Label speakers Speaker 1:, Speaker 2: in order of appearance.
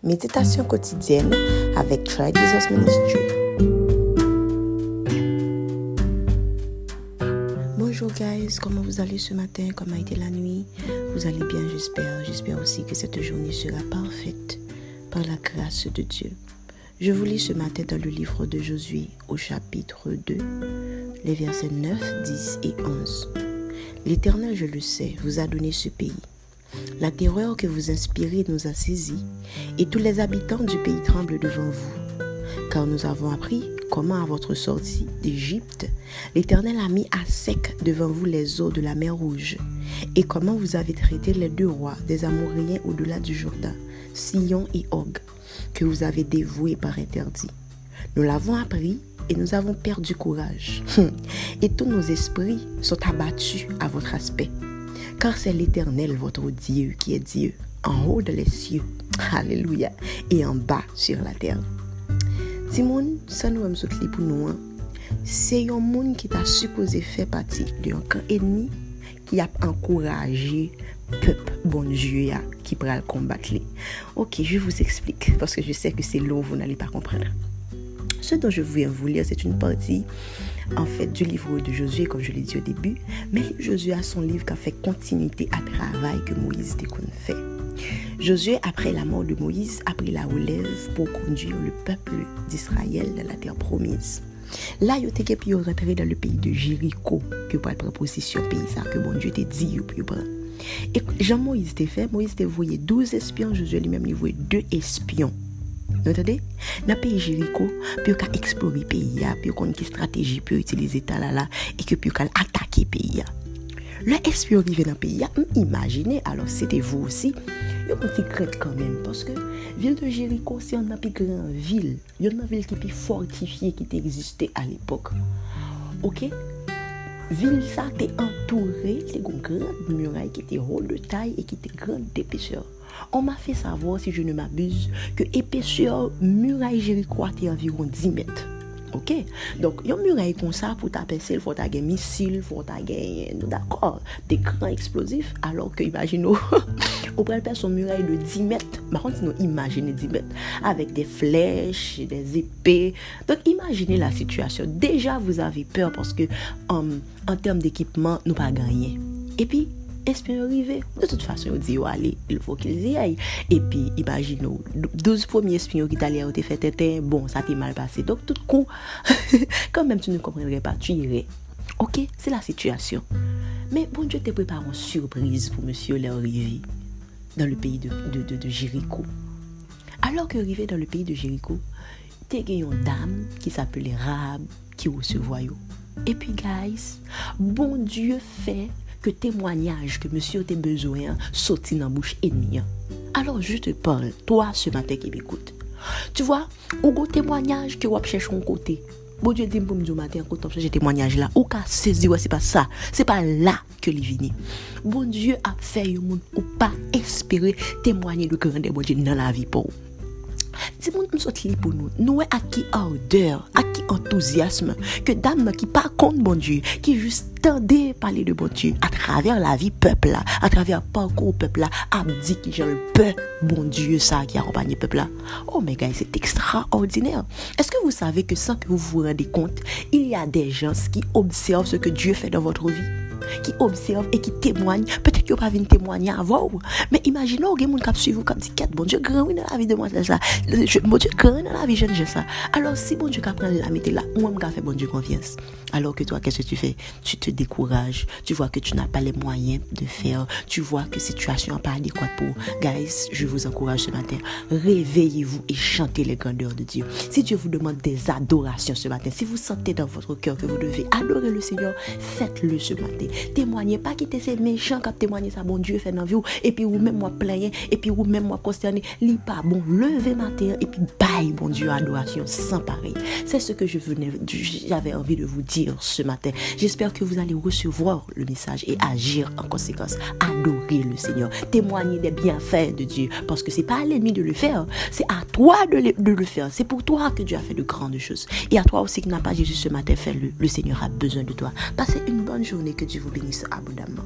Speaker 1: Méditation quotidienne avec Try Jesus Ministry. Bonjour guys, comment vous allez ce matin? Comment a été la nuit? Vous allez bien, j'espère. J'espère aussi que cette journée sera parfaite par la grâce de Dieu. Je vous lis ce matin dans le livre de Josué au chapitre 2, les versets 9, 10 et 11. L'Éternel, je le sais, vous a donné ce pays. La terreur que vous inspirez nous a saisis, et tous les habitants du pays tremblent devant vous. Car nous avons appris comment à votre sortie d'Égypte, l'Éternel a mis à sec devant vous les eaux de la mer Rouge, et comment vous avez traité les deux rois des Amoréens au-delà du Jourdain, Sihon et Og, que vous avez dévoués par interdit. Nous l'avons appris et nous avons perdu courage, et tous nos esprits sont abattus à votre aspect. Car c'est l'Éternel, votre Dieu, qui est Dieu, en haut dans les cieux, alléluia, et en bas sur la terre. Simon, ça nous aime sauter pour nous, c'est un monde qui t'a supposé faire partie d'un camp ennemi qui a encouragé peuple bon Dieu qui pourra le combattre. Ok, je vous explique, parce que je sais que c'est long, vous n'allez pas comprendre. Ce dont je viens vous lire, c'est une partie en fait du livre de Josué, comme je l'ai dit au début, mais Josué a son livre qui a fait continuité à travail que Moïse a fait. Josué, après la mort de Moïse, a pris la relève pour conduire le peuple d'Israël dans la terre promise. Là, il était pu rentrer dans le pays de Jéricho, que pour être proposition pays ça que bon Dieu t'a dit pour prendre. Et Jean-Moïse t'a fait, Moïse t'a envoyé 12 espions, Josué lui-même lui envoyé 2 espions. Vous entendez? Dans le pays Jéricho, puis on explorer le pays, puis on a une stratégie pour utiliser là et que puis on attaquer le pays. Le espion arrivé dans le pays, imaginez, alors c'était vous aussi, il y a un petit crainte quand même, parce que la ville de Jéricho, c'est une plus grande ville, il y a une ville qui est plus fortifiée qui existait à l'époque. Ok? Ville ça était entourée, c'est une grande muraille qui était haute de taille et qui était grande d'épaisseur. On m'a fait savoir, si je ne m'abuse, que l'épaisseur muraille Jéricho était environ 10 mètres. Ok? Donc, il y a une muraille comme ça pour taper, il faut avoir des missiles, il faut avoir d'accord, des grands explosifs, alors que, imaginez, on pourrait faire son muraille de 10 mètres. Par contre, sinon, imaginez 10 mètres, avec des flèches, des épées. Donc, imaginez la situation. Déjà, vous avez peur parce que, en termes d'équipement, nous pas gagné. Et puis, espion arrivé. De toute façon, on dit, allez, il faut qu'ils y aillent. Et puis, imaginez, 12 premiers espions qui t'allaient ont fait tête, bon, ça t'est mal passé. Donc, tout coup, quand même, tu ne comprendrais pas, tu irais. Ok, c'est la situation. Mais bon Dieu te prépare une surprise pour monsieur l'arrivée dans le pays de Jéricho. Alors que arrivé dans le pays de Jéricho, t'es une dame qui s'appelait Rahab, qui recevait. Et puis, guys, bon Dieu fait que témoignage que monsieur a besoin sorti dans la bouche ennemie. Alors je te parle, toi ce matin qui m'écoute. Tu vois, ou go témoignage que vous cherchez un côté. Bon Dieu dit pour me dire matin quand on cherche témoignage là, ou ka saisi c'est pas ça, c'est pas là que il vient. Bon Dieu a fait un monde ou pas espérer témoigner de grandeur bon Dieu dans la vie pour. Si nous sommes pour nous à qui ardeur, à qui enthousiasme, que dame qui pas contre bon Dieu, qui juste tendait parler de bon Dieu à travers la vie peuple là, à travers parcours peuple là, a dit que j'ai le peuple bon Dieu ça qui accompagne peuple là. Oh mes gars, c'est extraordinaire. Est-ce que vous savez que sans que vous vous rendez compte, il y a des gens qui observent ce que Dieu fait dans votre vie? Qui observe et qui témoigne, peut-être que vous pas venir témoigner avant, mais imaginez que vous avez suivi vous comme dit bon Dieu grand dans la vie de moi ça, bon Dieu grand dans la vie jeune ça. Alors si bon Dieu prend la mettre là, moi me fait bon Dieu confiance. Alors que toi, qu'est-ce que tu fais? Tu te décourages, tu vois que tu n'as pas les moyens de faire, tu vois que situation n'est pas adéquate pour. Guys, je vous encourage ce matin, réveillez-vous et chantez les grandeurs de Dieu. Si Dieu vous demande des adorations ce matin, si vous sentez dans votre cœur que vous devez adorer le Seigneur, faites-le ce matin. Témoignez pas quitter ces méchants qui témoignent ça bon Dieu fait dans vous et puis vous même moi plaigner et puis vous même moi consterner, li pas bon, levez matin et puis bye bon Dieu adoration sans pareil. C'est ce que j'avais envie de vous dire ce matin. J'espère que vous allez recevoir le message et agir en conséquence. Adorer le Seigneur, témoigner des bienfaits de Dieu parce que c'est pas à l'ennemi de le faire, c'est à toi de le faire. C'est pour toi que Dieu a fait de grandes choses et à toi aussi qui n'a pas Jésus ce matin, fais-le. Le Seigneur a besoin de toi. Passez une bonne journée, que Dieu vous bénisse abondamment.